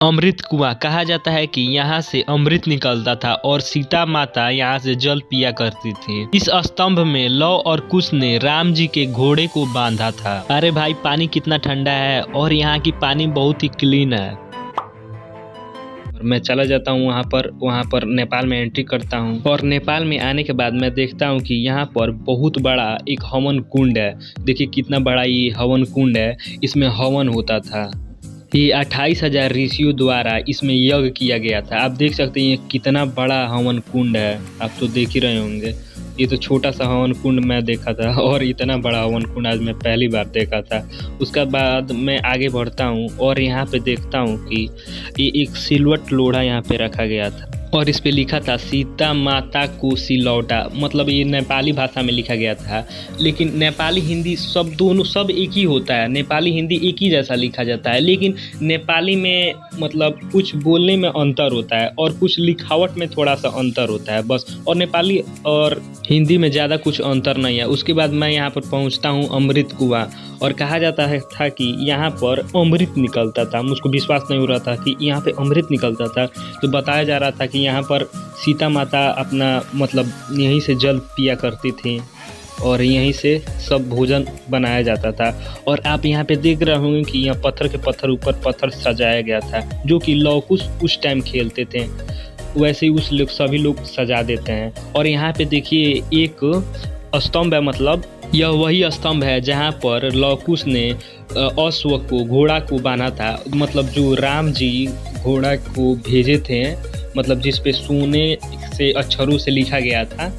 अमृत कुआं कहा जाता है कि यहाँ से अमृत निकलता था और सीता माता यहाँ से जल पिया करती थी। इस स्तंभ में लौ और कुश ने राम जी के घोड़े को बांधा था। अरे भाई पानी कितना ठंडा है और यहाँ की पानी बहुत ही क्लीन है। मैं चला जाता हूँ वहाँ पर नेपाल में एंट्री करता हूँ और नेपाल में आने के बाद मैं देखता हूँ कि यहाँ पर बहुत बड़ा एक हवन कुंड है। देखिए कितना बड़ा ये हवन कुंड है, इसमें हवन होता था। ये 28,000 ऋषियों द्वारा इसमें यज्ञ किया गया था। आप देख सकते हैं ये कितना बड़ा हवन कुंड है, आप तो देख ही रहे होंगे। ये तो छोटा सा हवन कुंड मैं देखा था और इतना बड़ा हवन कुंड आज मैं पहली बार देखा था। उसके बाद मैं आगे बढ़ता हूँ और यहाँ पे देखता हूँ कि ये एक सिलवट लोढ़ा यहाँ पे रखा गया था और इस पे लिखा था सीता माता को सिलौटा, मतलब ये नेपाली भाषा में लिखा गया था। लेकिन नेपाली हिंदी सब एक ही होता है, नेपाली हिंदी एक ही जैसा लिखा जाता है, लेकिन नेपाली में मतलब कुछ बोलने में अंतर होता है और कुछ लिखावट में थोड़ा सा अंतर होता है बस। और नेपाली और हिंदी में ज़्यादा कुछ अंतर नहीं है। उसके बाद मैं यहाँ पर पहुँचता हूँ अमृत कुआं और कहा जाता है था कि यहाँ पर अमृत निकलता था। मुझको विश्वास नहीं हो रहा था कि यहाँ पे अमृत निकलता था, तो बताया जा रहा था कि यहाँ पर सीता माता अपना मतलब यहीं से जल पिया करती थी और यहीं से सब भोजन बनाया जाता था। और आप यहाँ पे देख रहे होंगे कि यहाँ पत्थर के पत्थर ऊपर पत्थर सजाया गया था, जो कि लौकुश उस टाइम खेलते थे वैसे ही सभी लोग सजा देते हैं। और यहाँ पे देखिए एक स्तंभ है, मतलब यह वही स्तंभ है जहाँ पर लौकुश ने अश्व को घोड़ा को बांधा था। मतलब जो राम जी घोड़ा को भेजे थे, मतलब जिस पे सोने से अक्षरों से लिखा गया था,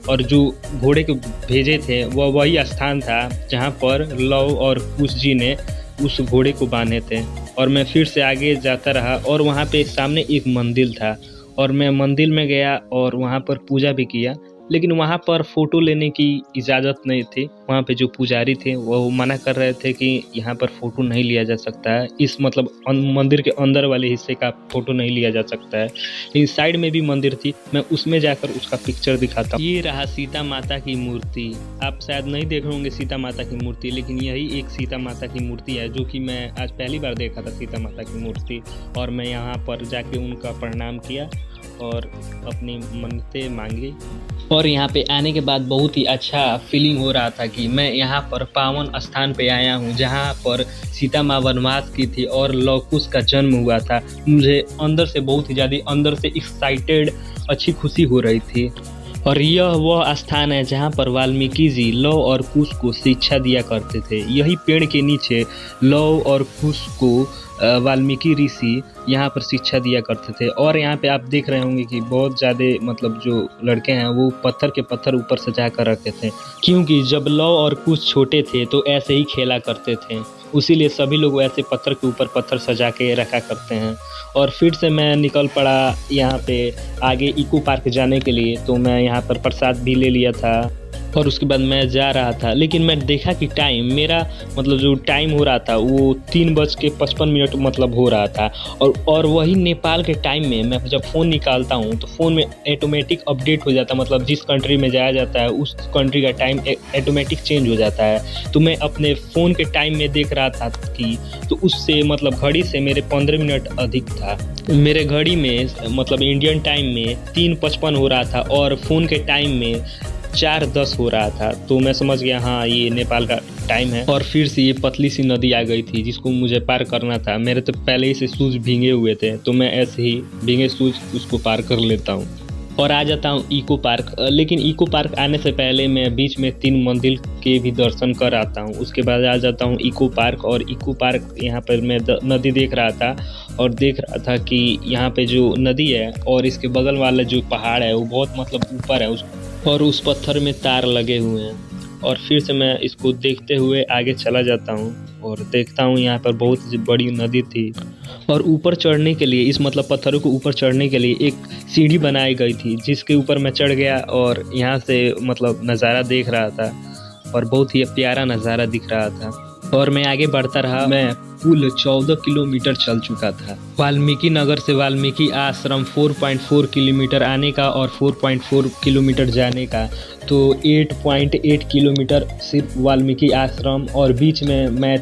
और जो घोड़े को भेजे थे वह वही स्थान था जहाँ पर लौ और कुश जी ने उस घोड़े को बांधे थे। और मैं फिर से आगे जाता रहा और वहाँ पे सामने एक मंदिर था और मैं मंदिर में गया और वहाँ पर पूजा भी किया, लेकिन वहाँ पर फ़ोटो लेने की इजाज़त नहीं थी। वहाँ पे जो पुजारी थे वो मना कर रहे थे कि यहाँ पर फ़ोटो नहीं लिया जा सकता है, इस मतलब मंदिर के अंदर वाले हिस्से का फ़ोटो नहीं लिया जा सकता है। लेकिन साइड में भी मंदिर थी, मैं उसमें जाकर उसका पिक्चर दिखाता हूँ। ये रहा सीता माता की मूर्ति। आप शायद नहीं देख रहे होंगे सीता माता की मूर्ति, लेकिन यही एक सीता माता की मूर्ति है जो कि मैं आज पहली बार देखा था सीता माता की मूर्ति। और मैं यहाँ पर जाके उनका प्रणाम किया और अपनी मन्नतें मांगी। और यहाँ पे आने के बाद बहुत ही अच्छा फीलिंग हो रहा था कि मैं यहाँ पर पावन स्थान पे आया हूँ जहाँ पर सीता माँ वनवास की थी और लौकुश का जन्म हुआ था। मुझे अंदर से बहुत ही ज़्यादा अंदर से एक्साइटेड अच्छी खुशी हो रही थी। और यह वह स्थान है जहाँ पर वाल्मीकि जी लौ और कुश को शिक्षा दिया करते थे। यही पेड़ के नीचे लौ और कुश को वाल्मीकि ऋषि यहाँ पर शिक्षा दिया करते थे। और यहाँ पे आप देख रहे होंगे कि बहुत ज़्यादा मतलब जो लड़के हैं वो पत्थर के पत्थर ऊपर सजा कर रखे थे, क्योंकि जब लौ और कुश छोटे थे तो ऐसे ही खेला करते थे, उसीलिए सभी लोग वैसे पत्थर के ऊपर पत्थर सजा के रखा करते हैं। और फिर से मैं निकल पड़ा यहाँ पे आगे इको पार्क जाने के लिए, तो मैं यहाँ पर प्रसाद भी ले लिया था और उसके बाद मैं जा रहा था। लेकिन मैं देखा कि टाइम मेरा मतलब जो टाइम हो रहा था वो 3:55 मतलब हो रहा था। और वही नेपाल के टाइम में मैं जब फ़ोन निकालता हूँ तो फ़ोन में ऑटोमेटिक अपडेट हो जाता है, मतलब जिस कंट्री में जाया जाता है उस कंट्री का टाइम ऑटोमेटिक चेंज हो जाता है। तो मैं अपने फ़ोन के टाइम में देख रहा था कि तो उससे मतलब घड़ी से मेरे 15 मिनट अधिक था। मेरे घड़ी में मतलब इंडियन टाइम में 3:55 हो रहा था और फ़ोन के टाइम में 4:10 हो रहा था। तो मैं समझ गया हाँ ये नेपाल का टाइम है। और फिर से ये पतली सी नदी आ गई थी जिसको मुझे पार करना था। मेरे तो पहले ही से शूज़ भीगे हुए थे, तो मैं ऐसे ही भीगे शूज़ उसको पार कर लेता हूँ और आ जाता हूँ इको पार्क। लेकिन इको पार्क आने से पहले मैं बीच में 3 मंदिर के भी दर्शन कर आता हूँ। उसके बाद आ जाता हूँ इको पार्क। और इको पार्क यहाँ पर मैं नदी देख रहा था और देख रहा था कि यहाँ पे जो नदी है और इसके बगल वाला जो पहाड़ है वो बहुत मतलब ऊपर है और उस पत्थर में तार लगे हुए हैं। और फिर से मैं इसको देखते हुए आगे चला जाता हूँ और देखता हूँ यहाँ पर बहुत बड़ी नदी थी और ऊपर चढ़ने के लिए इस मतलब पत्थरों को ऊपर चढ़ने के लिए एक सीढ़ी बनाई गई थी जिसके ऊपर मैं चढ़ गया और यहाँ से मतलब नज़ारा देख रहा था और बहुत ही प्यारा नज़ारा दिख रहा था। और मैं आगे बढ़ता रहा। मैं कुल 14 किलोमीटर चल चुका था। वाल्मीकि नगर से वाल्मीकि आश्रम 4.4 किलोमीटर आने का और 4.4 किलोमीटर जाने का, तो 8.8 किलोमीटर सिर्फ वाल्मीकि आश्रम। और बीच में मैं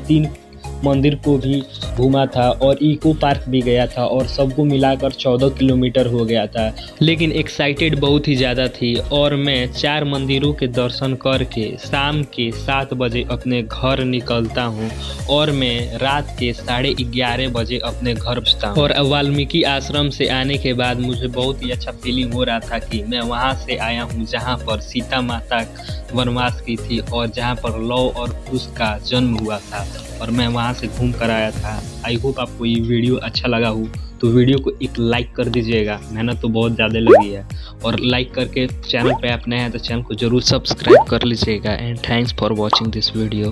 मंदिर को भी घूमा था और इको पार्क भी गया था और सबको मिलाकर 14 किलोमीटर हो गया था। लेकिन एक्साइटेड बहुत ही ज़्यादा थी और मैं 4 मंदिरों के दर्शन करके शाम के 7 बजे अपने घर निकलता हूँ और मैं रात के 11:30 बजे अपने घर पहुँचता हूँ। और वाल्मीकि आश्रम से आने के बाद मुझे बहुत ही अच्छा फीलिंग हो रहा था कि मैं वहाँ से आया हूँ जहाँ पर सीता माता वनवास की थी और जहाँ पर लव और कुश का जन्म हुआ था और मैं वहाँ से घूम कर आया था। आई होप आपको ये वीडियो अच्छा लगा हो तो वीडियो को एक लाइक कर दीजिएगा, मेहनत तो बहुत ज़्यादा लगी है। और लाइक करके चैनल पे आप नए हैं तो चैनल को जरूर सब्सक्राइब कर लीजिएगा। And thanks for watching this video.